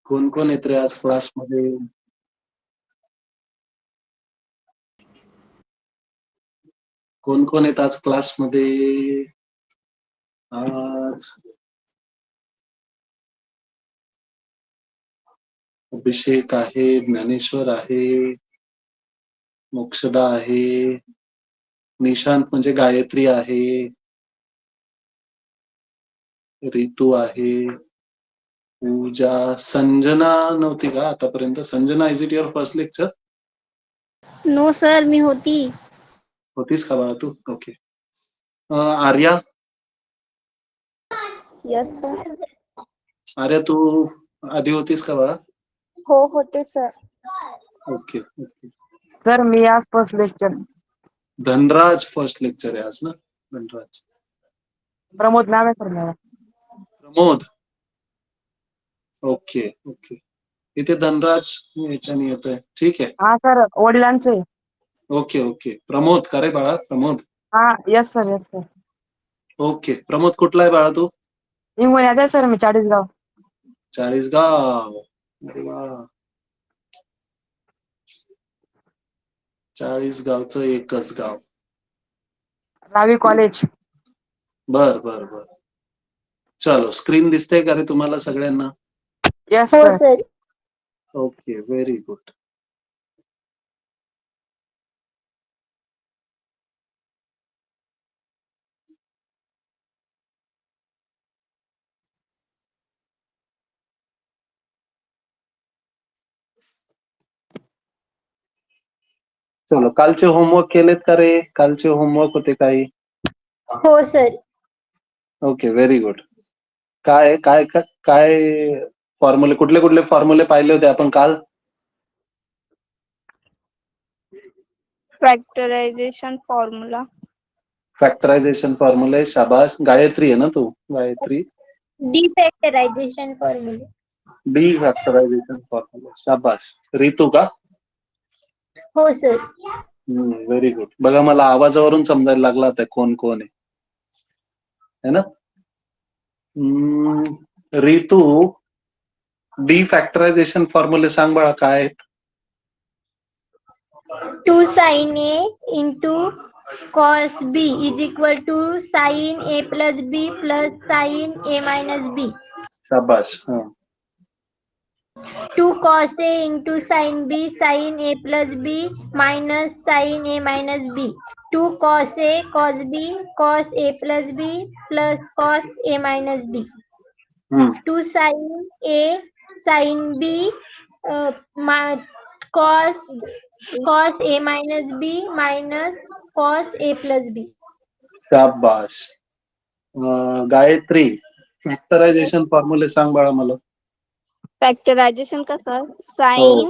कोण कोण येत रे आज क्लासमध्ये? कोण कोण येत आज क्लासमध्ये? आज अभिषेक आहे, ज्ञानेश्वर आहे, मोक्षदा आहे, निशांत म्हणजे गायत्री आहे, रितू आहे, पूजा, संजना नव्हती का आतापर्यंत? Sanjana, is it your first lecture? No sir, मी होती. होतीस का बाळा तू? Okay. Arya? Yes sir. Arya तू आधी होतीस का बाळा? हो होते सर. Okay okay. सर मी आज first lecture. Dhanraj first lecture आहे आज ना? धनराज. प्रमोद नाम आहे सर मेरा. प्रमोद. Okay okay. इथे धनराज याच्याने येतोय. ठीक आहे. हा सर, वडिलांचे. Okay okay. प्रमोद का रे बाळा? प्रमोद. हा yes sir, yes sir. Okay. Pramod कुठला आहे बाळा तू? हिंगण्याचा आहे सर मी, 40गाव. 40गाव. अरे वा. 40गावचं एकच गाव. रावी कॉलेज. बर बर बर. चलो, स्क्रीन दिसते का रे तुम्हाला सगळ्यांना? यस हो sir. Sir. Okay, very good. चलो, कालचे होमवर्क केलेत का रे? कालचे होमवर्क होते काही? हो सर. Okay, very good. काय काय काय काय फॉर्म्युले, कुठले कुठले फॉर्म्युले पाहिले होते आपण काल? Factorisation formula. फॅक्टरायझेशन फॉर्म्युले. शाबास. गायत्री आहे ना तू? Gayatri. Defactorisation formula. D factorisation formula. शाबास. रितू का? हो सर. Very good. बघा, मला आवाजावरून समजायला लागला आता कोण कोण आहे ना? रितू, डी फॅक्टरायझेशन फॉर्म्युले सांग बाळा काय आहेत? 2 sin a into cos b is equal to sin a plus b plus sin a minus b. शाबास. 2 cos a into sin b sin a plus b minus sin a minus b. 2 cos a cos b cos a plus b plus cos a minus b. 2 sin a sin b cos a minus b minus cos a plus b. शाबास. Gayatri, factorisation फॉर्म्युले सांग बाळा मला. Factorisation का sir? Sign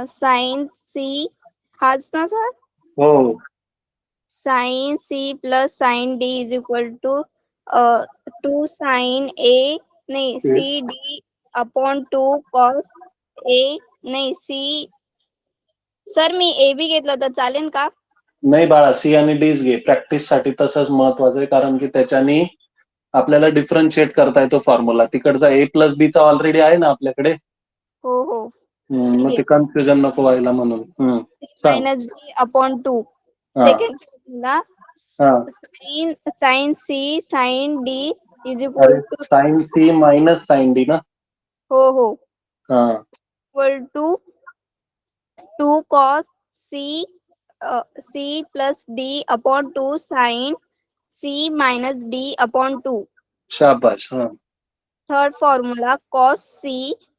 sign C हाच ना sir? हो. Sine C plus sine D is equal to 2 sine A नहीं C D upon 2 cos A नहीं C. Sir me A B घेतलं तर चालेल का? नाही बाळा, सी आणि डीज घे. प्रॅक्टिस साठी तसंच महत्वाचं आहे, कारण की त्याच्यानी आपल्याला डिफरन्शिएट करता येतो फॉर्म्युला. तिकडचा ए प्लस बी चा ऑलरेडी आहे ना आपल्याकडे. हो हो. मग ते कन्फ्युजन नको व्हायला म्हणून. Minus d upon 2. Second formula sine c sine D is equal to sine c minus sine d ना? हो हो हा. Equal to 2 cos c plus d upon 2 sin c minus d upon 2. शाबास. Third formula cos c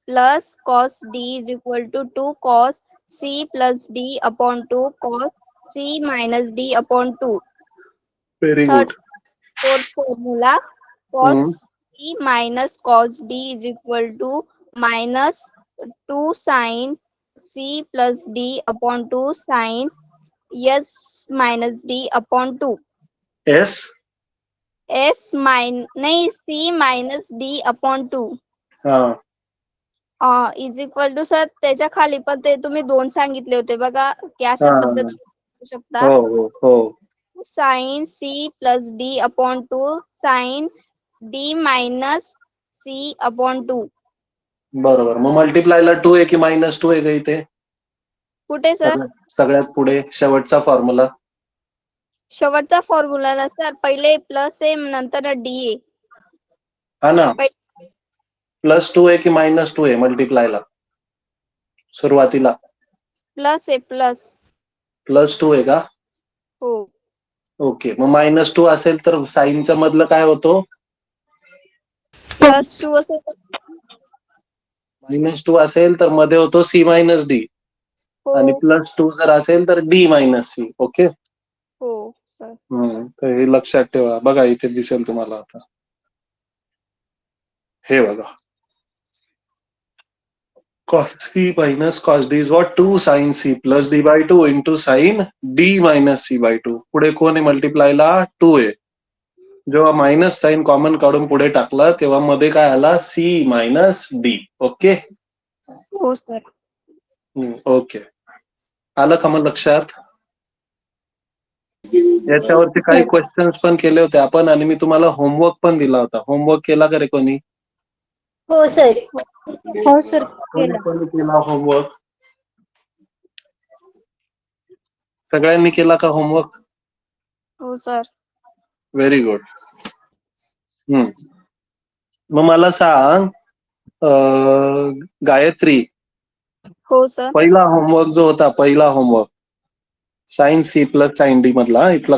plus cos d is equal to 2 cos c plus d upon 2 cos c minus d upon 2. Very good. Fourth formula cos c minus cos d is equal to minus 2 sin c plus d upon 2 sin s minus d upon 2. एस नहीं c minus d upon 2 is equal to sir त्याच्या खाली पण ते तुम्ही 2 सांगितले होते बघा की अशा पद्धतीने शकता. हो हो. sin c plus d upon 2 sin d minus c upon 2. बरोबर. मग मल्टिप्लायला 2 आहे की -2 आहे का इथे? कुठे सर? सगळ्यात पुढे शेवटचा फॉर्म्युला. शेवटचा फॉर्म्युला ना सर, पहिले प्लस आहे नंतर डी आहे. हा ना, +2 आहे की -2 आहे मल्टिप्लायला सुरुवातीला? प्लस आहे प्लस. +2 आहे का? हो. ओके. मग -2 असेल तर साईनच्या मधलं काय होतो? +2 असेल. -2 असेल तर मध्ये होतो C - D हो आणि +2 जर असेल तर D - C. ओके. हो सर. तर हे लक्षात ठेवा. बघा इथे दिसेल तुम्हाला आता. हे बघा, cos C minus cos D is what? 2 sin C plus D/2 into sin D minus C/2. पुढे कोण आहे मल्टिप्लायला? 2 आहे. जेव्हा मायनस साइन कॉमन काढून पुढे टाकला तेव्हा मध्ये काय आला? C minus D. ओके. हो सर. ओके. आलं का मग लक्षात? याच्यावरती काही क्वेश्चन्स पण केले होते आपण आणि मी तुम्हाला होमवर्क पण दिला होता. होमवर्क केला का रे कोणी? हो सर. हो सर, केला. कोणी केला होमवर्क? सगळ्यांनी केला का होमवर्क? हो सर. Very good. मग मला सांग गायत्री, हो सर. पहिला होमवर्क जो होता, पहिला homework sine C plus sine D मधला इथला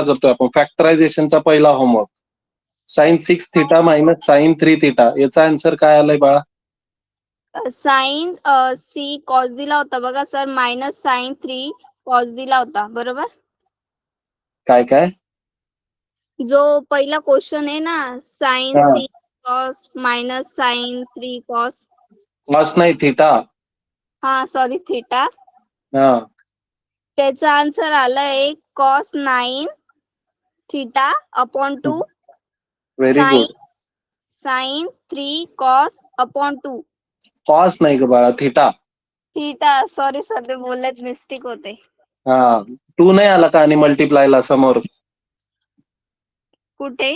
करतोय आपण. फॅक्टरायझेशनचा पहिला homework, sine 6 theta minus sine 3 theta, याचा आन्सर काय आलाय बाळा? साइन सी कॉस दिला होता बघा सर, मायनस साइन 3 कॉस दिला होता, बरोबर? काय काय? जो पहिला क्वेश्चन आहे ना, साइन हा. C cos minus sine 3 cos. Cos नाही, थिटा. हा सॉरी, थिटा. हा. त्याचा आन्सर आलाय cos 9 theta upon 2 very good. Sine 3 cos upon 2. Cos नाही ग बाळा, थिटा. थिटा, सॉरी सर, ते बोलण्यात मिस्टेक होते. हा. 2 नाही आला का आणि मल्टिप्लायला समोर? कुठे?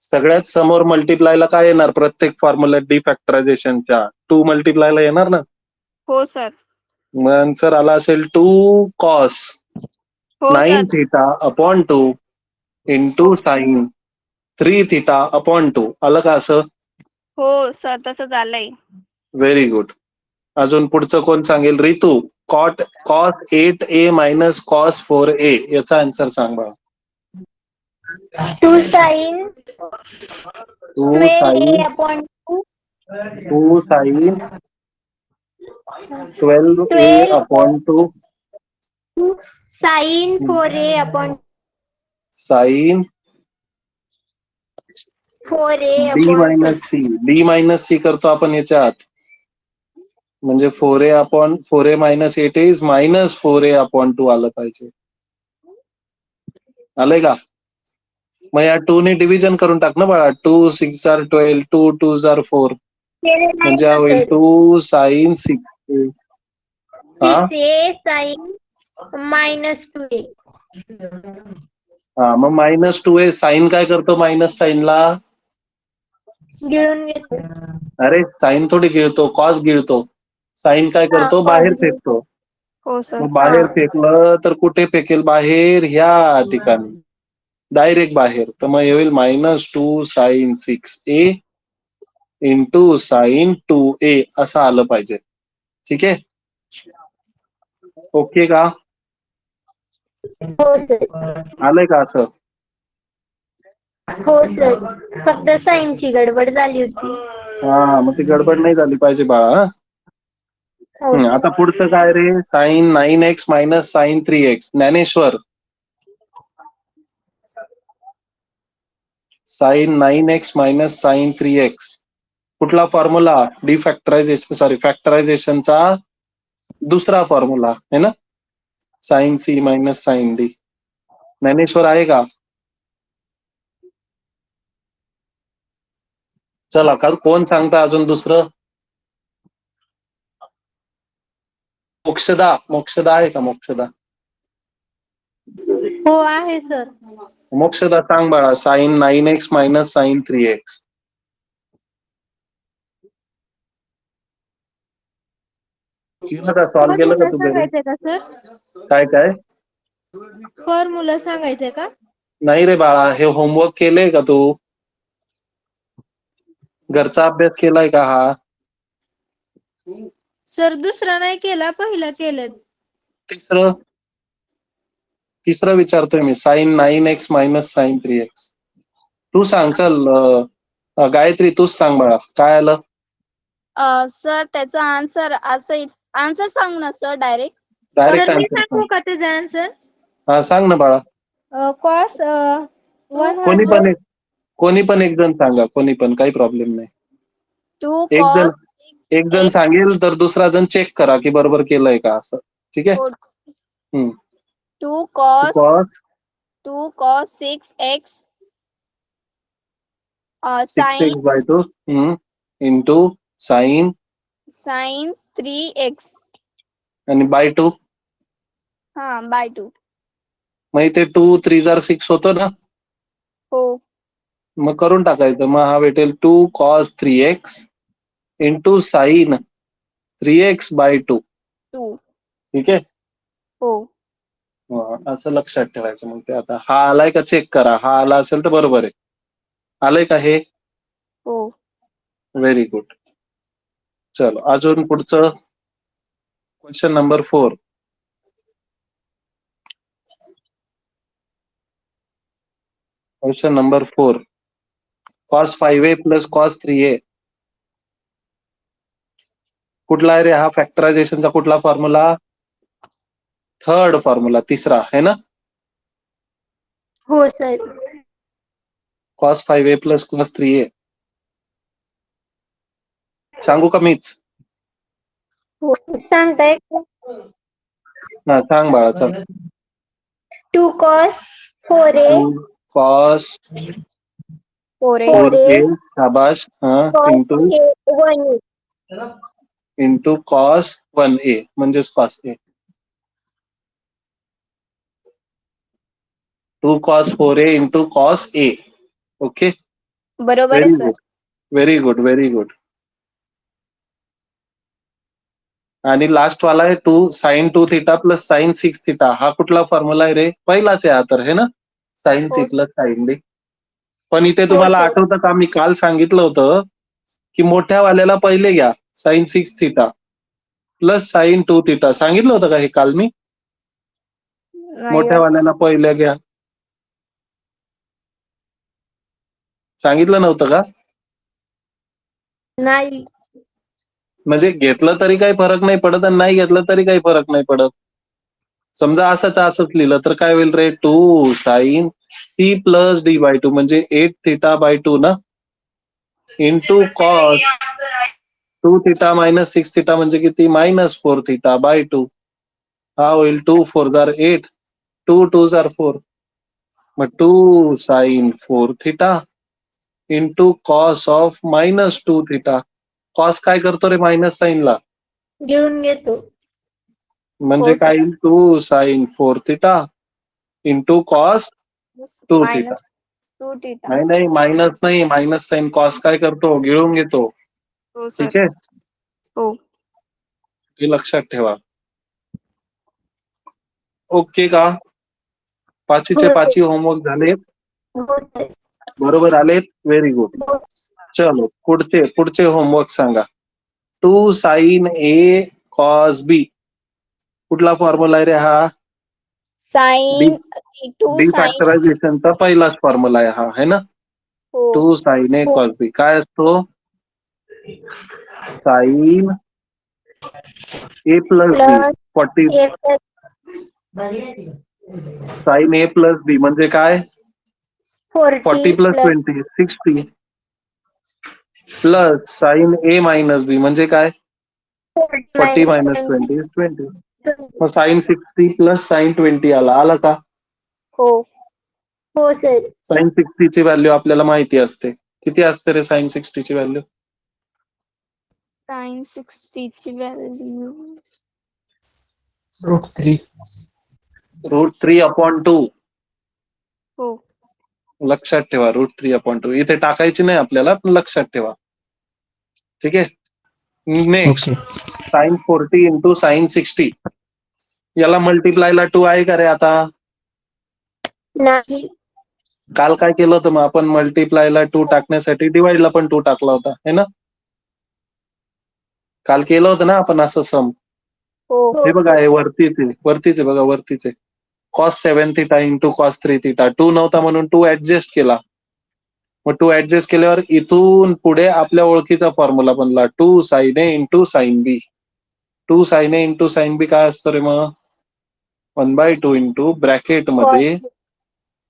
सगळ्यात समोर मल्टिप्लायला काय येणार? प्रत्येक फॉर्म्युला डिफॅक्टरायझेशनच्या 2 मल्टिप्लायला येणार ना? हो सर. मग आन्सर आला असेल 2 कॉस हो 9 sir. Theta upon 2 into sign 3 theta upon 2. आलं का असं? हो सर, तसंच आलंय. Very good. अजून पुढचं कोण सांगेल? Ritu, cos 8A minus cos 4A, याचा आन्सर सांग बाळा. 2 sin 2 12A sine upon 2 sine 12A 12 upon 2 sin 4A upon sine 4A D upon 2. Minus C. D minus C करतो आपण याच्यात, म्हणजे 4A minus 8 is minus 4A upon 2 आलं पाहिजे. आलंय का? मग या 2 ने डिव्हिजन करून टाक ना बाळा. 2 6 आर 12, 2 2 आर 4, म्हणजे हा होईल 2 साइन 6A. हा 6A sin minus 2A. हा. मग -2A साइन काय करतो? मायनस साइनला गिळून घेतो. अरे साइन थोडी गिळतो, कॉस गिळतो. साइन काय हा, करतो? cos बाहेर गिळतो. फेकतो. हो सर. मग बाहेर फेकलं तर कुठे फेकेल? बाहेर, ह्या ठिकाणी, डायरेक्ट बाहेर. तर मग येईल -2 sign 6A into sine 2A असं आलं पाहिजे. ठीक आहे? ओके का? हो सर. आलंय का असं? हो सर, फक्त साईनची गडबड झाली होती. हा, मग ती गडबड नाही झाली पाहिजे बाळा. हो सर. आता पुढचं काय रे? Sine 9x minus sine 3x. Dnyaneshwar, sine 9x minus sine 3x कुठला फॉर्म्युला? फॅक्टरायझेशनचा दुसरा फॉर्म्युला आहे ना, sine C minus sine D. Dnyaneshwar आहे का? चला, काल कोण सांगता अजून दुसरं? मोक्षदा आहे का? मोक्षदा हो आहे सर. सांग बाळा. Sine 9x minus sine 3x. केलं का सॉल्व्ह केलं का फॉर्म्युला तू घरी? सांगायचंय का सर? काय काय? फॉर्म्युला सांगायचंय का? नाही रे बाळा, हे होमवर्क केलंय का तू? घरचा अभ्यास केलाय का हा? सर दुसरा नाही केला, पहिला केलं. तिसरं तिसरं विचारतोय मी. Sine 9x minus sine 3x. तू सांग चल. गायत्री तूच सांग बाळा, काय आलं? सर त्याचा आन्सर असं आन्सर सांगू ना सर डायरेक्ट. सर डायरेक्ट मी आन्सर सांग. सांगू का त्याचा आन्सर? हा सांग ना बाळा. कॉस कोणी पण एक जण सांगा, कोणी पण, काही प्रॉब्लेम नाही. 2 एक जण cos एक जण सांगेल तर दुसरा जण चेक करा की बरोबर केलंय का असं. ठीक आहे. 2 cos cos 2 cos 6x sin 6x by 2 into sine sin 3x आणि बाय 2. हा बाय 2. मग इथे 2 3 जार 6 होतं ना. हो मग करून टाकायचं. मग हा भेटेल 2 cos 3x into sine 3x bye 2. 2. ठीक आहे. हो असं लक्षात ठेवायचं. मग ते आता हा आलाय का चेक करा. हा आला असेल तर बरोबर आहे. आलंय का हे? हो व्हेरी गुड. चलो अजून पुढचं question number 4. Question number 4. cos 5a plus cos 3a कुठला आहे रे हा? फॅक्टरायझेशनचा कुठला फॉर्म्युला? थर्ड फॉर्म्युला, तिसरा है ना. हो sir. cos 5a plus cos 3a. सांगू का मीच? हो सांगताय. हा सांग बाळा चल. 2 cos 4a 2 cos 4a 4a शाबाश. हा cos into a 1a into cos 1a म्हणजेच cos a. 2 cos 4a into cos a. Okay. बरोबर आहे very sir. Good, very good, very good. आणि लास्ट वाला आहे 2 sin 2 theta plus sin 6 theta. हा कुठला फॉर्म्युला आहे रे? पहिलाच आहे हा तर, है ना. sin हो c प्लस sin d. पण इथे हो तुम्हाला सर. आठवतं का, मी काल सांगितलं होतं की मोठ्या वाल्याला पहिले घ्या sin 6 theta plus sin 2 theta. सांगितलं होतं का हे काल मी? नाही मोठ्या वाल्याला पहिले घ्या. सांगितलं नव्हतं का? नाही. म्हणजे घेतलं तरी काही फरक नाही पडत आणि नाही घेतलं तरी काही फरक नाही पडत. समजा असं तर असंच लिहिलं तर काय होईल रे? 2 sin c plus d by 2 म्हणजे 8 थिटा बाय 2 ना, into cos 2 theta minus 6 theta म्हणजे किती? Minus 4 theta by 2. हा होईल 2 4 जार 8, 2 2 जार 4. मग 2 sin 4 theta into cos of minus 2 theta. Cos काय करतो रे मायनस साईनला? घेऊन घेतो. म्हणजे हो काय? 2 sin 4 theta into cos 2 theta. Minus 2 theta. नाही नाही मायनस नाही, मायनस साइन कॉस काय करतो? गिळून घेतो. हो सर. ठीक आहे. हो हे लक्षात ठेवा. ओके का? पाचीचे हो पाची होमवर्क झाले? हो सर. बरोबर आलेत? Very good. हो चलो पुढचे होमवर्क सांगा. 2 sin a cos b कुठला फॉर्म्युला आहे रे हा? साइन 2 डी साइन फॅक्टरायझेशनचा पहिलाच फॉर्म्युला आहे हा, है ना. हो 2 sin a cos b काय असतो? Sine a plus b plus 40. A plus sine a plus b म्हणजे काय? 40 plus 20 60 plus sine a minus b म्हणजे काय? 40 मायनस 20 20. मग साइन 60 प्लस साइन 20 आला का? हो हो सर. साइन 60 ची व्हॅल्यू आपल्याला माहिती असते. किती असते रे साइन 60 ची व्हॅल्यू? साइन 60 ची व्हॅल्यू √3/2. हो लक्षात ठेवा √3/2. इथे टाकायची नाही आपल्याला, पण लक्षात ठेवा. ठीक आहे. Next okay sine 40 into sine 60. याला मल्टिप्लायला 2 आहे का रे आता? नाही. काल काय केलं होतं मग आपण मल्टिप्लायला 2 टाकण्यासाठी डिवाइडला पण 2 टाकला होता है ना? काल केलं होतं ना आपण असं सम. हो. हे बघा हे वरतीच आहे बघा वरतीच आहे. Cos 7 theta into cos 3 theta. 2 नव्हता म्हणून 2 ऍडजस्ट केला. मग 2 ऍडजस्ट केल्यावर इथून पुढे आपल्या ओळखीचा फॉर्म्युला बनला 2 साइन ए इंटू साइन बी. 2 साइन ए इंटू साइन बी काय असतं रे मग? 1/2 इंटू ब्रॅकेट मध्ये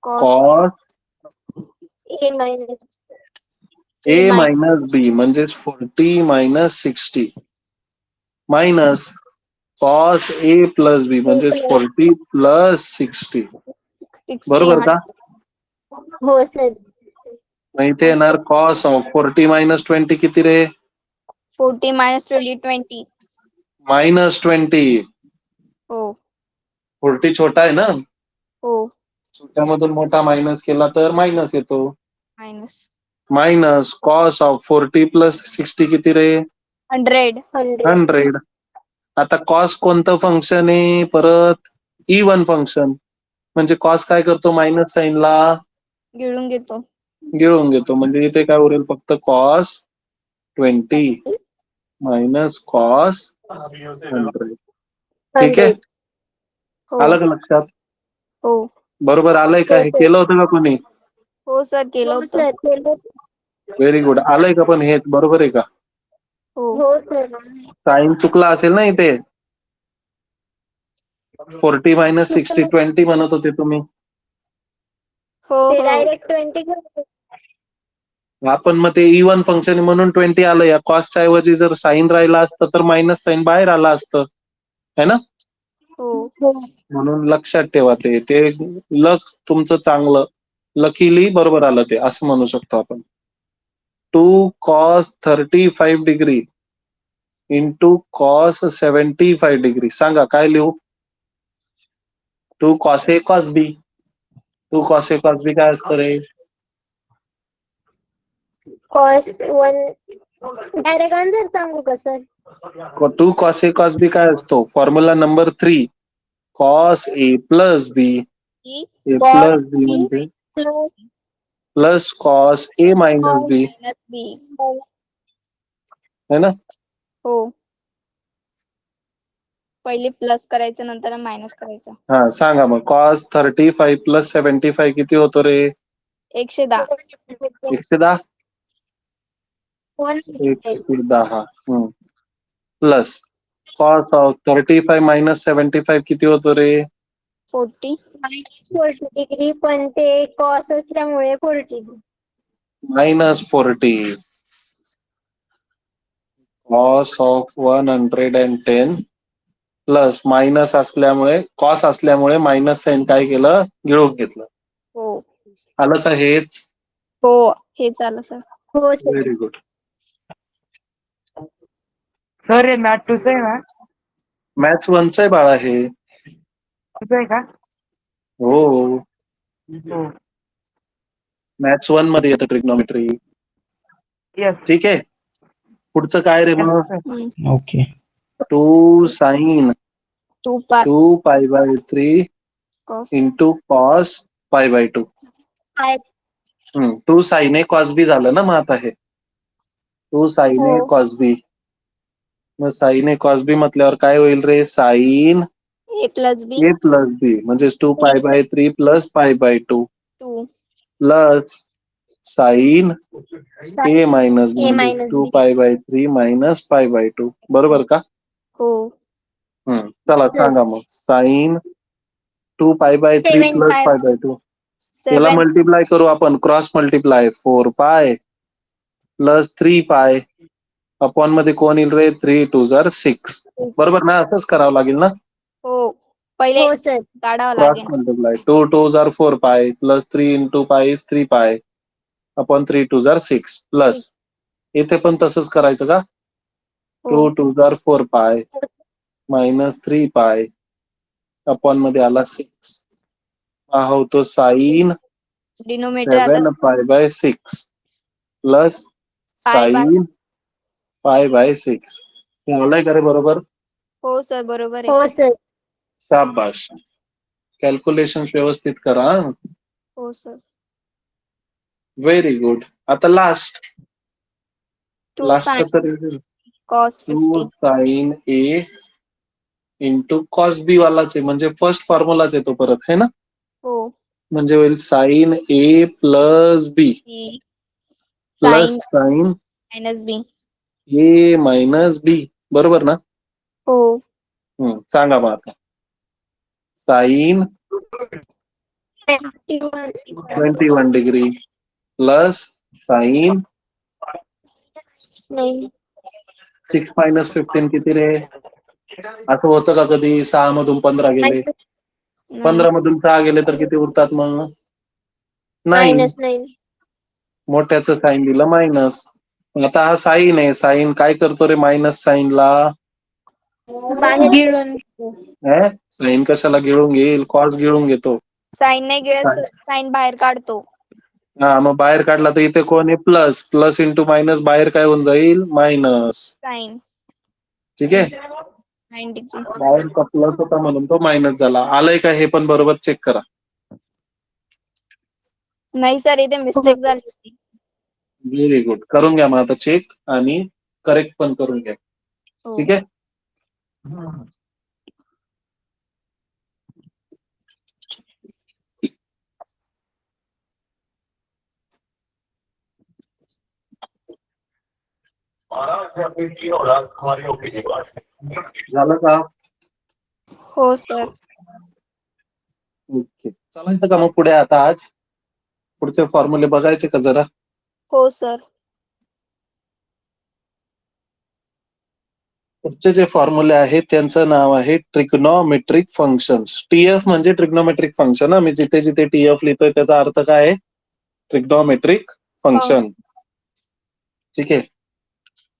cos cos A minus A minus बी म्हणजेच 40 minus 60 minus cos A plus B म्हणजेच 40 प्लस 60. बरोबर का? हो सर. मग इथे येणार कॉस ऑफ 40 मायनस 20 किती रे? 40 minus 20 20. मायनस 20. हो 40 छोटा आहे ना, हो छोट्यामधून मोठा मायनस केला तर मायनस येतो. Minus minus cos of 40 plus 60 किती रे? 100. 100. आता कॉस कोणतं फंक्शन आहे? परत इवन फंक्शन. म्हणजे कॉस काय करतो? मायनस साईनला गिळून घेतो. गिळून घेतो. म्हणजे इथे काय उरेल? फक्त कॉस 20 मायनस कॉस 100. ठीक आहे, हो आलं का लक्षात? हो बरोबर आलंय का? हे केलं होतं का कोणी? हो सर केलं होतं. Very good. आलंय का? पण हेच बरोबर आहे का? हो सर. साइन चुकला असेल ना इथे. 40 मायनस 60 20 म्हणत होते तुम्ही. हो हो डायरेक्ट 20 आपण मग ते इवन फंक्शन म्हणून 20 आलं. या कॉसच्या ऐवजी जर साइन राहिला असतं तर मायनस साइन बाहेर आला असतं है ना? हो म्हणून लक्षात ठेवा ते लक तुमचं चांगलं. लकीली बरोबर आलं ते असं म्हणू शकतो आपण. 2 cos 35 degree into cos 75 degree. सांगा काय लिहू? 2 cos A cos B. 2 cos A cos B काय असतं रे? कॉस 1 डायरेक्ट आन्सर सांगू का sir? 2 cos A cos B काय असतो? Formula number 3 cos A plus B. A plus B म्हणजे plus cos A minus B minus B. है ना? हो पहिले प्लस करायचं नंतर मायनस करायचं. हा सांगा मग. cos 35 प्लस 75 किती होतो रे? 110. 110. 110 प्लस कॉस ऑफ 35 मायनस 75 किती होतो रे? 40. -40 डिग्री, पण ते कॉस असल्यामुळे 40. Minus 40 cos of 110 plus minus असल्यामुळे कॉस असल्यामुळे मायनस साइन काय केलं? गिळून घेतलं. हो आलं का हेच? हो हे चालं सर. हो सर. Very good. सर हे मॅथ 2 आहे ना? मॅथ्स 1 आहे बाळा हे. 2 आहे का? हो हो मॅथ्स 1 मध्ये येतं ट्रिग्नॉमेट्री. येस ठीक आहे, पुढचं काय रे येस मग? Sir. Okay 2 sine 2 pi 2 pi by 3 cos into cos pi by 2. 2 sine A cos B झालं ना मग आता हे. 2 साइन ए हो. Cos B. मग साइन ए कॉस बी म्हटल्यावर काय होईल रे? Sine A plus B A plus B म्हणजेच 2 pi by 3 plus pi by 2 2 plus sine A minus B A म्हणजे minus 2 B. पाय बाय 3 मायनस पाय बाय 2. बरोबर का? हो चला सांगा मग. साइन 2 पाय बाय 3 7 प्लस पाय. पाय बाय 2 याला 7 मल्टिप्लाय करू आपण. क्रॉस मल्टिप्लाय 4 पाय प्लस 3 पाय अपॉन मध्ये कोण येईल रे? 3 2 6. बरोबर ना? असंच करावं लागेल ना? हो पहिले हो सर. काढावं क्रॉस लागेल. मल्टिप्लाय 2 2 4 पाय plus 3 into pi is 3 pi upon 3 2 6 plus इथे पण तसंच करायचं का? 2 2 4 पाय मायनस 3 पाय अपॉन मध्ये आला 6. हा होतो साइन डिनोमिनेटर आता 7 pi by 6 plus pi by sine pi bye 6. आलाय का रे बरोबर? हो सर बरोबर आहे. हो सर. शाबाश. कॅल्क्युलेशन व्यवस्थित करा. हो सर. Very good. आता लास्ट 2 sin तर cos 2 50. साइन ए इंटू कॉस बी वालाच आहे, म्हणजे फर्स्ट फॉर्म्युलाच आहे तो परत, है ना? हो. म्हणजे होईल sine A plus B A plus sin sine minus B. A minus B. बरोबर ना? हो. सांगा मग आता. Sine 21 degree plus sine 6 minus 15 किती रे? असं होतं का कधी? 6 मधून 15 गेले, नाही. 15 मधून 6 गेले तर किती उरतात मग? 9. -9. मोठ्याचं साइन दिलं मायनस. आता हा साइन आहे, साइन काय करतो रे मायनस साइनला? बाहेर गिळून साइन कशाला गिळून घेईल? कॉस गिळून घेतो. साइन नाही गेलं साइन बाहेर काढतो. हा, मग बाहेर काढला तर इथे कोण आहे? प्लस. प्लस इंटू मायनस बाहेर काय होऊन जाईल? मायनस. साइन ठीक आहे. 9 डिग्री. बाहेरचा प्लस होता म्हणून तो मायनस झाला. आलंय का हे पण बरोबर चेक करा. नाही सर इथे मिस्टेक झाली होती. Very good. करून घ्या मग आता चेक आणि करेक्ट पण करून घ्या. हो. ठीक आहे. झालं का? हो सर. ओके. चालायचं का मग पुढे आता? आज पुढचे फॉर्म्युले बघायचे का जरा? हो सर. पुढचे जे फॉर्म्युले आहेत त्यांचं नाव आहे ट्रिग्नॉमेट्रिक फंक्शन्स. टीएफ म्हणजे ट्रिग्नॉमेट्रिक फंक्शन. मी जिथे जिथे टीएफ लिहितोय त्याचा अर्थ काय आहे? Trigonometric function. ठीक आहे.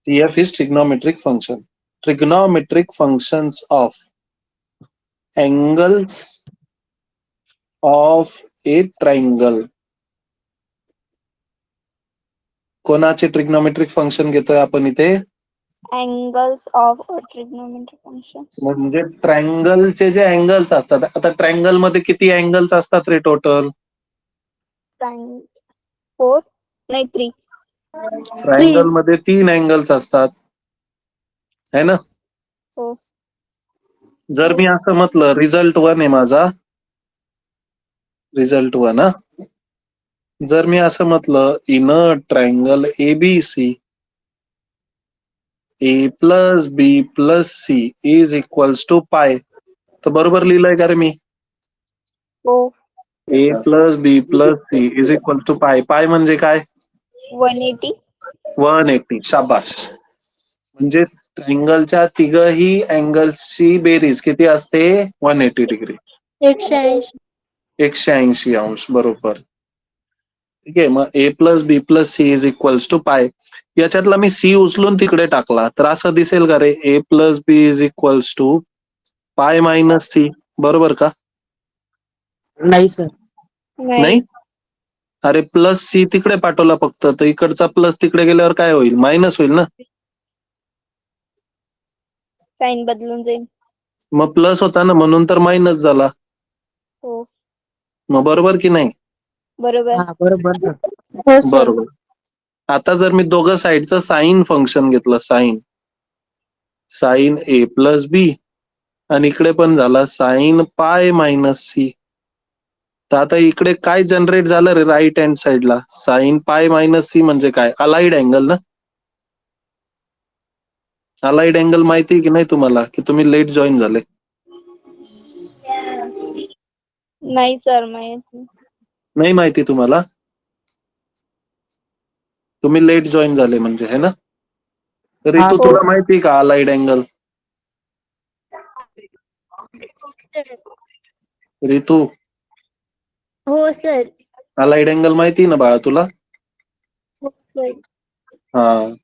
TF is trigonometric function. Trigonometric functions of angles of a triangle. कोणाचे ट्रिग्नॉमेट्रिक फंक्शन घेतोय आपण इथे? Angles of a trigonometric function. म्हणजे ट्रायंगलचे जे अँगल्स असतात. आता ट्रायंगल मध्ये किती अँगल्स असतात रे टोटल? 4 नाही 3. ट्रायंगल मध्ये 3 अँगल्स असतात, है ना? हो. जर मी असं म्हटलं रिझल्ट 1 आहे माझा, रिझल्ट 1 हा. जर मी असं म्हटलं in a triangle ABC A plus B plus C is equals to pi, तर बरोबर लिहिलंय का रे मी? हो. A plus B plus C is equal to pi. Pi म्हणजे काय? 180. 180. शाबाश. म्हणजे ट्रायंगलच्या तिघही अँगल्सची बेरीज किती असते? 180 डिग्री. 180. 180 अंश. बरोबर. ठीक आहे. मग A plus B plus C is equals to pi. याच्यातला मी सी उचलून तिकडे टाकला तर असं दिसेल का रे? A plus B is equals to pi minus C. बरोबर का? नाही सर. नाही. अरे प्लस सी तिकडे पाठवला फक्त, तर इकडचा प्लस तिकडे गेल्यावर काय होईल? मायनस होईल ना. साइन बदलून जाईल. मग प्लस होता ना म्हणून तर मायनस झाला. हो. मग बरोबर की नाही? बरोबर. हा बरोबर सर. हो सर. बरोबर. आता जर मी दोघं साईडचं साइन फंक्शन घेतलं, साइन ए प्लस बी आणि इकडे पण झाला साइन पाय मायनस सी, तर आता इकडे काय जनरेट झालं रे राईट हँड साइडला? साइन पाय मायनस सी म्हणजे काय? अलाइड अँगल ना. अलाइड अँगल माहिती की नाही तुम्हाला? की तुम्ही लेट जॉईन झाले? नाही सर माहिती. नाही माहिती तुम्हाला? तुम्ही लेट जॉईन झाले म्हणजे, है ना? हा ऋतू सर. तुला माहिती का अलाइड अँगल? ऋतू हो सर. अलाइड अँगल माहिती ना बाळा तुला? हो सर. हा.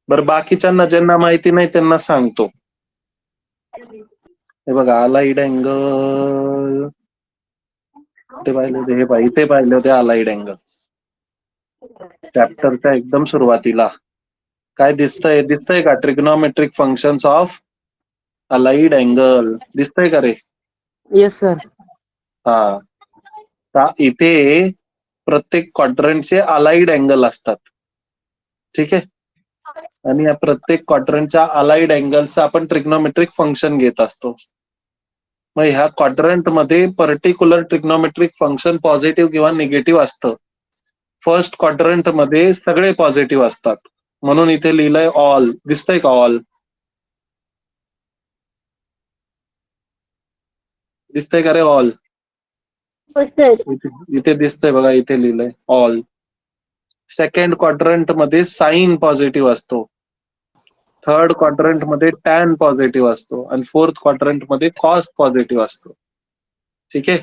बरं, बाकीच्यांना ज्यांना माहिती नाही त्यांना सांगतो. हे बघा अलाइड अँगल कुठे पाहिले होते? हे पाहिजे, इथे पाहिले होते अलाइड अँगल चॅप्टरच्या एकदम सुरुवातीला. काय दिसतंय का trigonometric functions of allied angle दिसतंय का रे? Yes sir. हा. इथे प्रत्येक क्वाड्रंटचे अलाइड अँगल असतात. ठीक आहे. आणि या प्रत्येक क्वाड्रंटच्या अलाइड अँगलचं आपण ट्रिग्नोमेट्रिक फंक्शन घेत असतो. मग ह्या क्वाड्रंट मध्ये पर्टिक्युलर ट्रिग्नोमेट्रिक फंक्शन पॉझिटिव्ह किंवा निगेटिव्ह असतं. फर्स्ट क्वाड्रंट मध्ये सगळे पॉझिटिव्ह असतात, म्हणून इथे लिहिलंय ऑल. दिसतंय का ऑल? दिसतंय का रे ऑल? हो सर. इथे दिसतंय बघा, इथे लिहिलंय ऑल. सेकंड क्वाड्रंट मध्ये साइन पॉझिटिव्ह असतो, थर्ड क्वाड्रंट मध्ये टॅन पॉझिटिव्ह असतो आणि फोर्थ क्वाड्रंट मध्ये कॉस पॉझिटिव्ह असतो. ठीक आहे.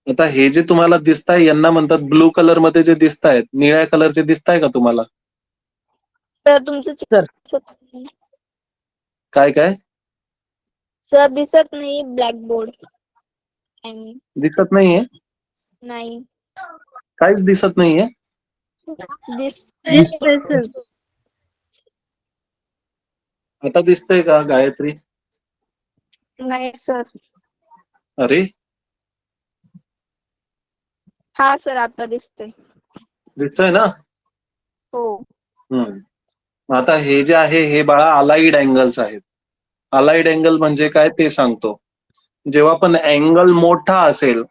आता हे जे तुम्हाला दिसताय यांना म्हणतात ब्लू कलर मध्ये जे दिसतायत, निळ्या कलरचे दिसताय का तुम्हाला? सर तुमचं सर. काय काय सर दिसत नाही ब्लॅक बोर्ड. दिसत नाहीये? नाही काहीच दिसत नाहीये? दिसतंय सर. आता दिसतंय का गायत्री? नाही सर. अरे हा सर आता दिसतंय. दिसतंय ना? हो. आता हे जे आहे हे बाळा अलाइड अँगल्स आहेत. अलाइड अँगल म्हणजे काय ते सांगतो. जेव्हा पण अँगल मोठा असेल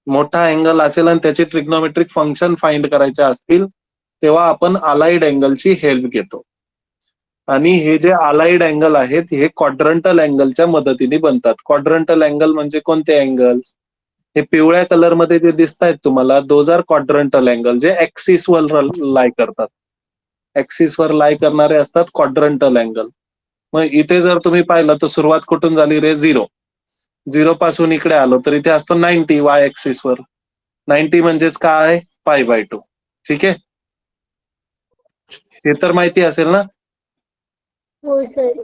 आणि त्याचे ट्रिग्नोमेट्रिक फंक्शन फाइंड करायचे असतील तेव्हा आपण अलाइड अँगलची हेल्प घेतो. आणि हे जे अलाइड अँगल आहेत हे क्वाड्रंटल अँगलच्या मदतीने बनतात. क्वाड्रंटल अँगल म्हणजे कोणते अँगल्स? हे पिवळ्या कलर मध्ये जे दिसत आहेत तुम्हाला, दोज आर क्वाड्रंटल अँगल, जे ऍक्सिस वर लाय करतात. ऍक्सिस वर लाय करणारे असतात क्वाड्रंटल अँगल. मग इथे जर तुम्ही पाहिलं तर सुरुवात कुठून झाली रे? 0 पासून इकडे आलो तर इथे असतो 90 वाय ऍक्सिस वर. 90 म्हणजेच काय? π/2. ठीक आहे. हे तर माहिती असेल ना? हो सर.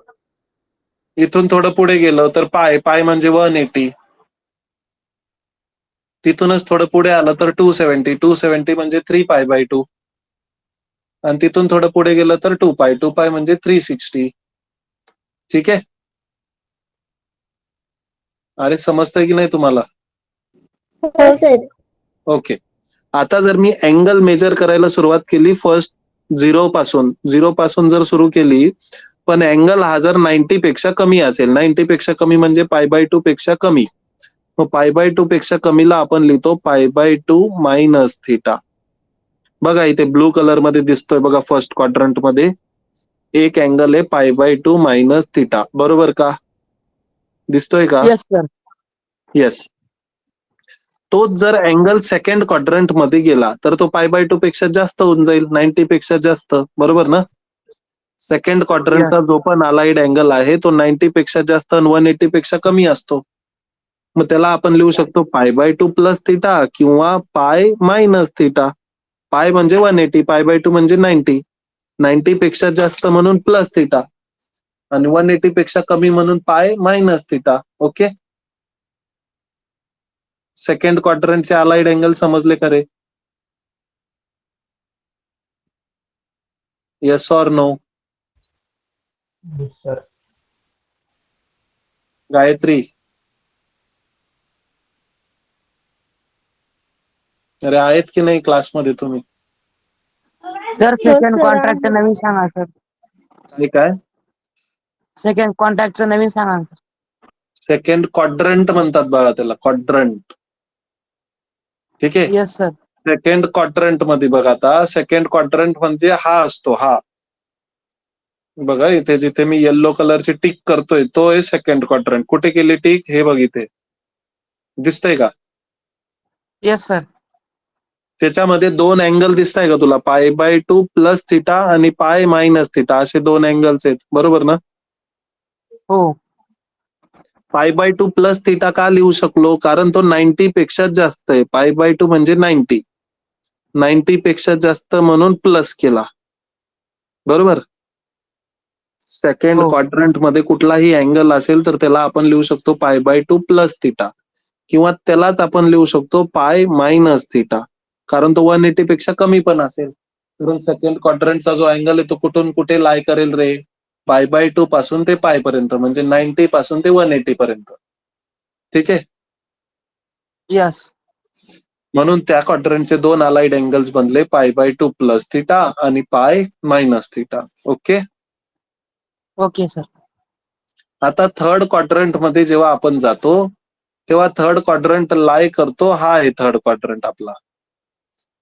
इथून थोडं पुढे गेलो तर पाय म्हणजे 180. तिथूनच थोडं पुढे आलं तर 270 म्हणजे 3π/2. आणि तिथून थोडं पुढे गेलं तर 2π म्हणजे 360. ठीक आहे. अरे समजतंय की नाही तुम्हाला? हो सर. ओके. आता जर मी अँगल मेजर करायला सुरुवात केली फर्स्ट 0 पासून जर सुरू केली, पण अँगल हा जर 90 पेक्षा कमी असेल, 90 पेक्षा कमी म्हणजे π/2 पेक्षा कमी, मग π/2 पेक्षा कमीला आपण लिहितो π/2 मायनस थिटा. बघा इथे ब्लू कलर मध्ये दिसतोय बघा, फर्स्ट क्वाड्रंट मध्ये एक अँगल आहे π/2 मायनस थिटा. बरोबर का? दिसतोय का? Yes sir. येस. तोच जर अँगल सेकंड क्वाड्रंट मध्ये गेला तर तो π/2 पेक्षा जास्त होऊन जाईल, 90 पेक्षा जास्त. बरोबर ना? सेकंड क्वाड्रंटचा जो पण अलाइड अँगल आहे तो 90 पेक्षा जास्त आणि 180 पेक्षा कमी असतो. मग त्याला आपण लिहू शकतो π/2 प्लस थिटा किंवा पाय मायनस थिटा. पाय म्हणजे 180, π/2 म्हणजे 90. 90 पेक्षा जास्त म्हणून प्लस थिटा आणि 180 पेक्षा कमी म्हणून pi minus theta. Okay. Second क्वाड्रंटचे अलाइड अँगल समजले का रे? Yes or no? गायत्री, अरे आहेत की नाही क्लासमध्ये तुम्ही? Sir second sir. कॉन्ट्रॅक्टचं नवीन सांगा सर. काय? सेकंड कॉन्ट्रॅक्टचं नवीन सांगा. सेकंड क्वाड्रंट म्हणतात बाळा त्याला, क्वाड्रंट. ठीक आहे. Yes sir. सेकंड क्वाड्रंट मध्ये बघा, आता सेकंड क्वाड्रंट म्हणजे हा असतो, हा बघा इथे जिथे मी येल्लो कलरची टिक करतोय तो आहे सेकंड क्वाड्रंट. कुठे केली टिक? हे बघ इथे दिसतंय का? Yes sir. त्याच्यामध्ये दोन अँगल दिसताय का तुला? π/2 प्लस थिटा आणि पाय मायनस थिटा असे दोन अँगल्स आहेत. बरोबर ना? हो. π/2 प्लस थिटा का लिहू शकलो? कारण तो 90 पेक्षा जास्त आहे. π/2 म्हणजे 90 पेक्षा जास्त म्हणून प्लस केला. बरोबर. सेकंड हो. क्वाड्रंट मध्ये कुठलाही अँगल असेल तर त्याला आपण लिहू शकतो π/2 प्लस थिटा किंवा त्यालाच आपण लिहू शकतो पाय मायनस थिटा, कारण तो 180 पेक्षा कमी पण असेल. कारण सेकंड क्वाड्रंटचा जो अँगल आहे तो कुठून कुठे लाय करेल रे, π/2 पासून ते पाय पर्यंत, म्हणजे 90 पासून ते 180 पर्यंत. ठीक आहे. यस. म्हणून त्या क्वाड्रंटचे दोन अलाइड अँगल्स बनले π/2 प्लस थिटा आणि पाय minus theta. Okay. Okay sir. आता थर्ड क्वाड्रंट मध्ये जेव्हा आपण जातो तेव्हा थर्ड क्वाड्रंट लाय करतो, हा आहे थर्ड क्वाड्रंट आपला.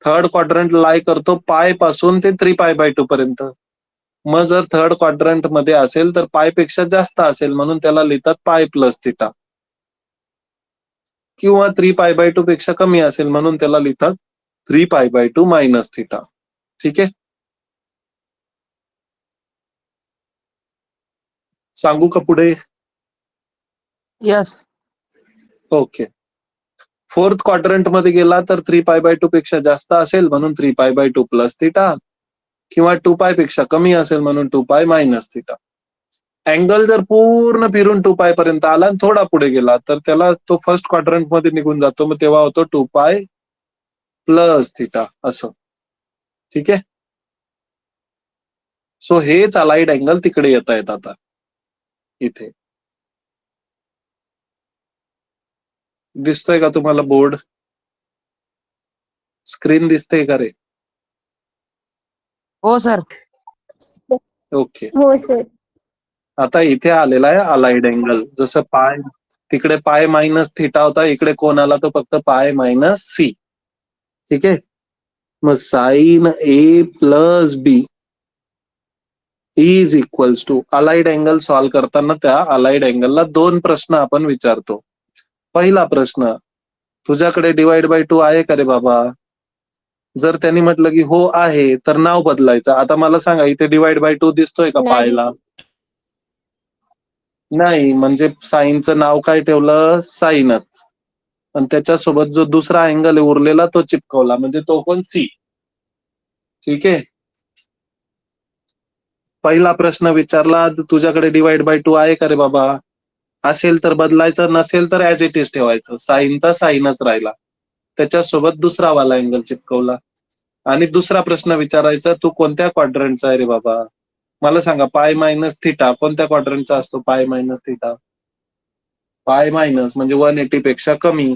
थर्ड क्वाड्रंट लाय करतो पाय पासून ते 3π/2 पर्यंत. मग जर थर्ड क्वाड्रंट मध्ये असेल तर पाय पेक्षा जास्त असेल म्हणून त्याला लिहितात पाय प्लस थिटा, किंवा 3π/2 पेक्षा कमी असेल म्हणून त्याला लिहितात 3π/2 मायनस थिटा. ठीक आहे. सांगू का पुढे? यस. ओके. फोर्थ क्वाड्रंट मध्ये गेला तर 3π/2 पेक्षा जास्त असेल म्हणून 3π/2 प्लस थिटा, किंवा 2π पेक्षा कमी असेल म्हणून 2π मायनस थिटा. अँगल जर पूर्ण फिरून 2π पर्यंत आला आणि थोडा पुढे गेला तर त्याला तो फर्स्ट क्वाड्रंट मध्ये निघून जातो, मग तेव्हा होतो 2π प्लस थिटा असं. ठीक आहे. सो हेच अलाइड अँगल तिकडे येत आहेत आता इथे. दिसतोय का तुम्हाला बोर्ड? स्क्रीन दिसते का रे? हो सर. ओके. हो सर. आता इथे आलेला आहे अलाइड अँगल. जसं पाय तिकडे पाय मायनस थिटा होता, इकडे कोण आला तो फक्त पाय मायनस सी. ठीक आहे. मग sine A plus B is equals to, allied angle solve करताना त्या अलाइड अँगलला दोन प्रश्न आपण विचारतो. पहिला प्रश्न, तुझ्याकडे डिवाइड बाय 2 आहे का रे बाबा? जर त्यांनी म्हटलं की हो आहे तर नाव बदलायचं. आता मला सांगा इथे डिवाइड बाय 2 दिसतोय का नाही. पायला? नाही. म्हणजे साईनचं नाव काय ठेवलं? साईनच. आणि त्याच्यासोबत जो दुसरा अँगल उरलेला तो चिपकवला, म्हणजे तो कोण? सी. ठीक आहे. पहिला प्रश्न विचारला, तुझ्याकडे डिवाइड बाय 2 आहे का रे बाबा? असेल तर बदलायचं, नसेल तर ऍज इट इज ठेवायचं. साईनचा साईनच राहिला, त्याच्यासोबत दुसरा वाला अँगल चिपकवला. आणि दुसरा प्रश्न विचारायचा, तू कोणत्या क्वाड्रंटचा आहे रे बाबा? मला सांगा, पाय मायनस थिटा कोणत्या क्वाड्रंटचा असतो? पाय मायनस थिटा, पाय मायनस म्हणजे 180 पेक्षा कमी.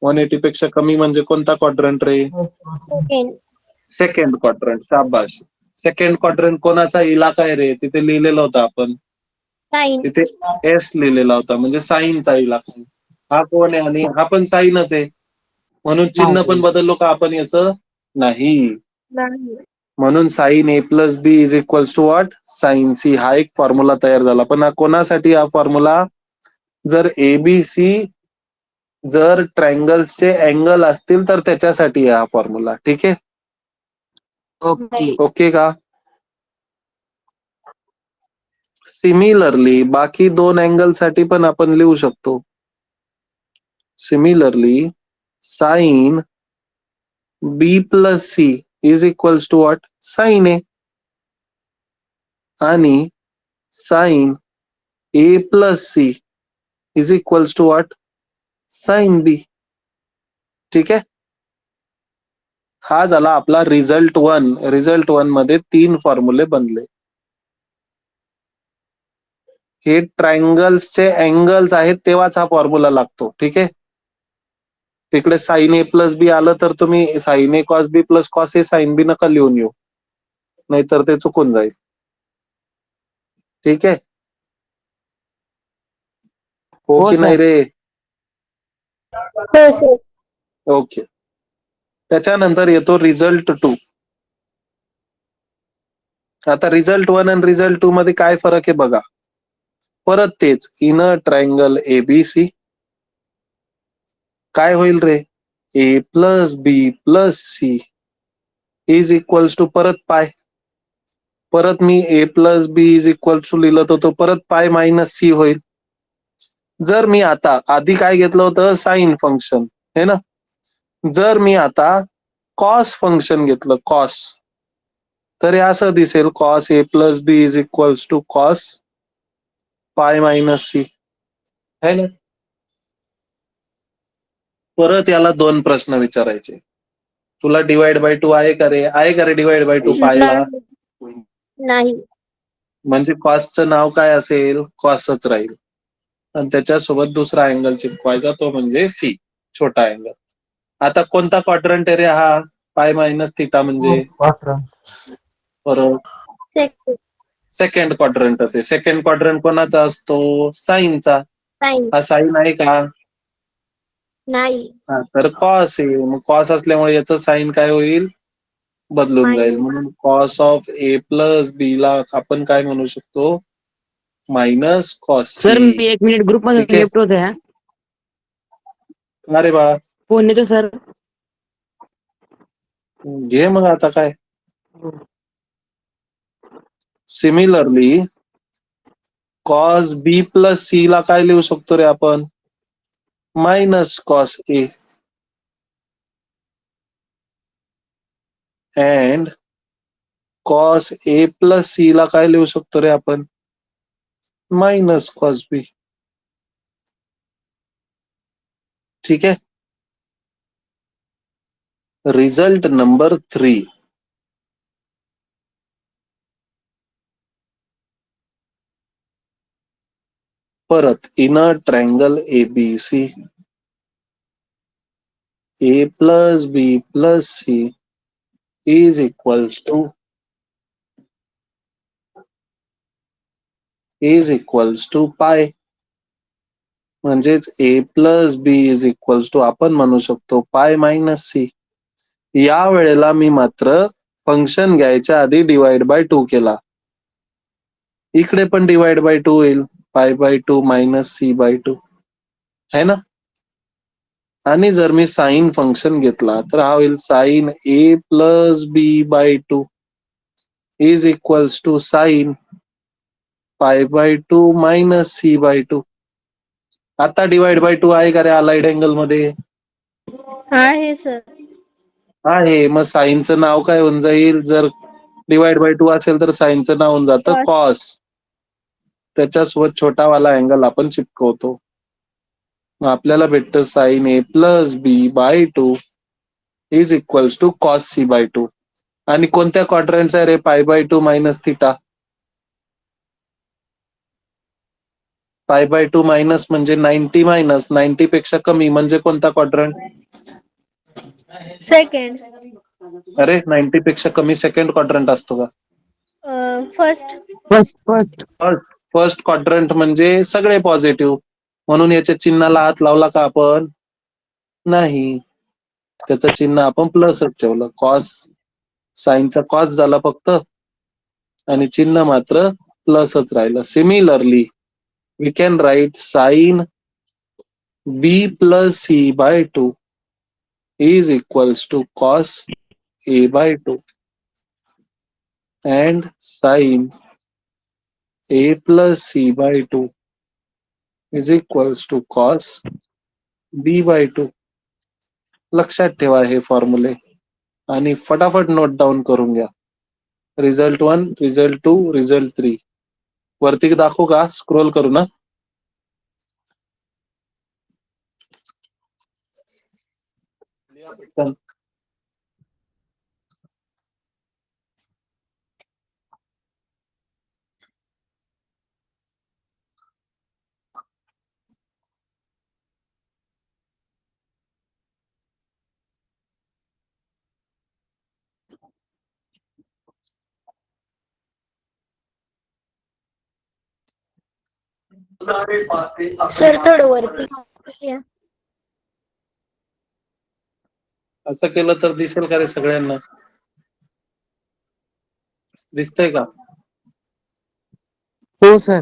180 पेक्षा कमी म्हणजे कोणता क्वाड्रंट रे? सेकंड. Second quadrant. शाबाश. सेकंड क्वाड्रंट कोणाचा इलाका आहे रे? तिथे लिहिलेलं होतं आपण, साइन. तिथे एस लिहिलेला होता, म्हणजे साईनचा इलाका. हा कोण आहे? आणि हा पण साईनच आहे, म्हणून चिन्ह पण बदललो का आपण याचं? नाही. नाही. म्हणून sine A plus B is equals to what? Sine C. हा एक फॉर्म्युला तयार झाला. पण हा कोणासाठी हा फॉर्म्युला? जर एबीसी जर ट्रायंगल्सचे अँगल असतील तर त्याच्यासाठी हा फॉर्म्युला. ठीक आहे. ओके. ओके का? सिमिलरली बाकी दोन अँगल साठी पण आपण लिहू शकतो. Similarly sine B plus C is equals to what? Sine A. आणि sine A plus C is equals to what? Sine B. ठीक आहे. हा झाला आपला रिझल्ट 1. रिझल्ट 1 मध्ये 3 फॉर्म्युले बनले. हे ट्रायंगल्सचे अँगल्स आहेत तेव्हाच हा फॉर्म्युला लागतो. ठीक आहे. तिकडे साइन ए प्लस बी आलं तर तुम्ही sign A cos B plus cos A sine B नका लिहून येऊ, नाहीतर ते चुकून जाईल. ठीक आहे. हो हो की सर. नाही रे? हो सर. ओके. त्याच्यानंतर येतो रिझल्ट 2. आता रिझल्ट 1 आणि रिझल्ट 2 मध्ये काय फरक आहे बघा. परत तेच, इन अ ट्रायंगल एबीसी काय होईल रे? A plus B plus C is equals to परत पाय. परत मी A plus B is equals to लिहिलं तर तो परत पाय मायनस सी होईल. जर मी आता आधी काय घेतलं होतं? साइन फंक्शन, है ना. जर मी आता कॉस फंक्शन घेतलं, कॉस, तर हे असं दिसेल, cos A plus B is equals to cos pi minus C, है ना. परत याला दोन प्रश्न विचारायचे. तुला डिवाइड बाय टू आहे का रे डिवाइड बाय टू पायला? नाही. म्हणजे कॉसचं नाव काय असेल? कॉसच राहील. आणि त्याच्यासोबत दुसरा अँगल चिपकवायचा, तो म्हणजे सी, छोटा अँगल. आता कोणता क्वाड्रंट आहे रे हा? पाय मायनस थिटा म्हणजे बरोबर सेकंड सेकंड क्वाड्रंटच आहे. सेकंड क्वाड्रंट कोणाचा असतो? साईनचा. साइन हा साईन आहे का? नाही. हा, तर कॉस आहे. मग कॉस असल्यामुळे याचं साईन काय होईल? बदलून जाईल. मायनस. म्हणून cos of A plus B ला आपण काय म्हणू शकतो? Minus cos sir C. मी 1 मिनिट ग्रुप ठीक मध्ये आहे. लेफ्ट होते. अरे बाळा, फोन येतो सर. घे मग आता काय. Similarly cos B plus C ला काय लिहू शकतो रे आपण? Minus cos A. And cos A plus C ला काय लिहू शकतो रे आपण? Minus cos B. ठीक आहे. Result number 3. परत in a triangle ABC A plus B plus C is equals to pi. म्हणजेच A plus B is equals to आपण म्हणू शकतो पाय मायनस सी. या वेळेला मी मात्र फंक्शन घ्यायच्या आधी डिवाइड बाय 2 केला. इकडे पण डिवाइड बाय 2 होईल. पाय बाय 2 मायनस सी बाय 2 है ना. आणि जर मी साइन फंक्शन घेतला तर हा होईल sine A plus B by 2 is equals to sine pi by 2 minus C by 2. आता डिवाइड बाय 2 आहे का रे अलाइड अँगल मध्ये? आहे सर. आहे. मग साईनचं नाव काय होऊन जाईल? जर डिवाइड बाय 2 असेल तर साईनचं नाव होऊन जातं Cos. कॉस. त्याच्यासोबत छोटावाला अँगल आपण चिपकवतो. मग आपल्याला भेटतं sine A plus B by 2 is equals to cos C by 2. आणि कोणत्या क्वाड्रंटचा आहे रे pi by 2 minus theta? Pi by 2 minus म्हणजे 90 मायनस 90 पेक्षा कमी म्हणजे कोणता क्वाड्रंट? सेकंड. अरे 90 पेक्षा कमी सेकंड क्वाड्रंट असतो का? फर्स्ट. फर्स्ट. फर्स्ट क्वाड्रंट म्हणजे सगळे पॉझिटिव्ह. म्हणून याच्या चिन्हाला हात लावला का आपण? नाही. त्याचं चिन्ह आपण प्लसच ठेवलं. कॉस साईनचा कॉस झाला फक्त आणि चिन्ह मात्र प्लसच राहिलं. Similarly we can write sine B plus C by 2 is equals to cos A by 2 and sine A plus C by 2 is equals to cos B by 2. लक्षात ठेवा हे फॉर्म्युले आणि फटाफट नोट डाऊन करून घ्या. Result 1, result 2, result 3. वरती दाखवू का? स्क्रोल करू ना. सर थोडं वरती या. असं केलं तर दिसेल का रे सगळ्यांना? दिसतंय का? हो सर.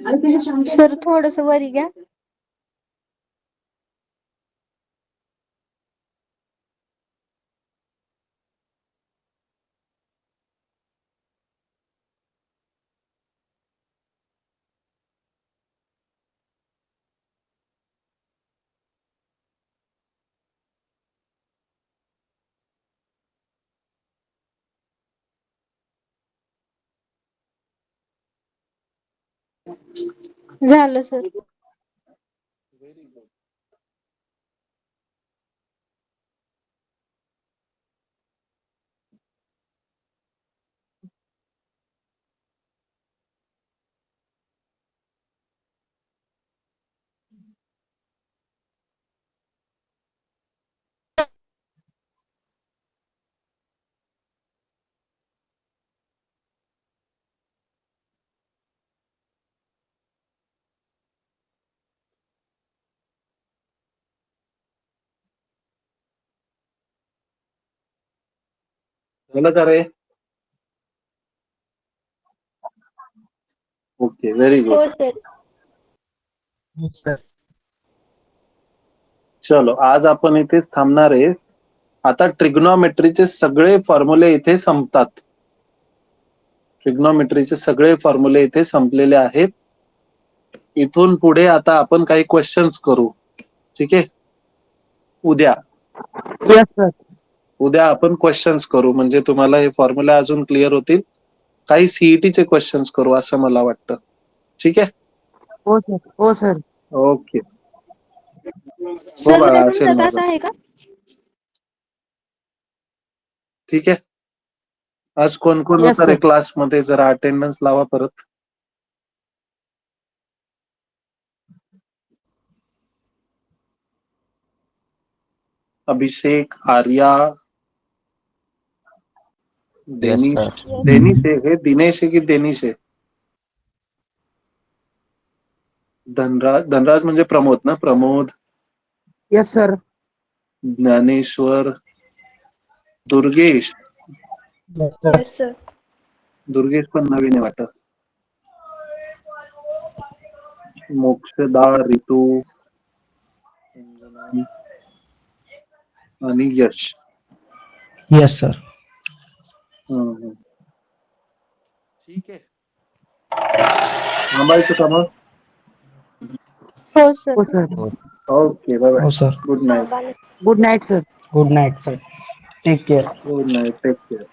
सर थोडस वरी घ्या. झालं सर. झालं का रे? Okay, very good. हो सर. चलो, आज आपण इथेच थांबणार आहे. आता ट्रिग्नॉमेट्रीचे सगळे फॉर्म्युले इथे संपतात. ट्रिग्नॉमेट्रीचे सगळे फॉर्म्युले इथे संपलेले आहेत. इथून पुढे आता आपण काही क्वेश्चन्स करू. ठीक आहे? उद्या यस सर. उद्या आपण क्वेश्चन्स करू, म्हणजे तुम्हाला हे फॉर्म्युला अजून क्लिअर होतील. काही सीईटीचे क्वेश्चन्स करू असं मला वाटतं. ठीक आहे? हो सर. हो सर. ओके. हो सर बाळा, उद्या असेल तुमचा तास माझं. आहे का? ठीक आहे. आज कोण कोण Yes, होतं रे sir. क्लासमध्ये? जरा अटेंडन्स लावा परत. अभिषेक, आर्या, डेनिश. डेनिश आहे हे? दिनेश आहे की देनिश आहे? धनराज. धनराज म्हणजे प्रमोद ना? Pramod, yes sir. Dnyaneshwar, Durgesh. Yes sir. Durgesh पण नवीन आहे वाटत. मोक्षदा, रितू आणि यश. Yes sir. हम्म. ठीक आहे. थांबायचं का मग? हो सर. हो सर. Okay, bye bye. हो sir. Good night. Good night sir. Good night sir. Take care. Good night. Take care.